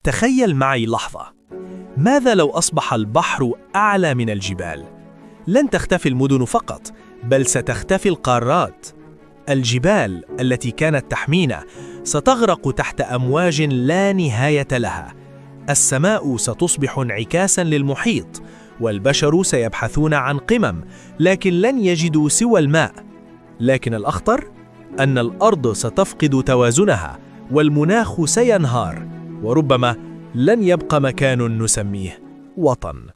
تخيل معي لحظة، ماذا لو أصبح البحر أعلى من الجبال؟ لن تختفي المدن فقط، بل ستختفي القارات. الجبال التي كانت تحمينا ستغرق تحت أمواج لا نهاية لها. السماء ستصبح انعكاساً للمحيط، والبشر سيبحثون عن قمم لكن لن يجدوا سوى الماء. لكن الأخطر أن الأرض ستفقد توازنها، والمناخ سينهار، وربما لن يبقى مكان نسميه وطن.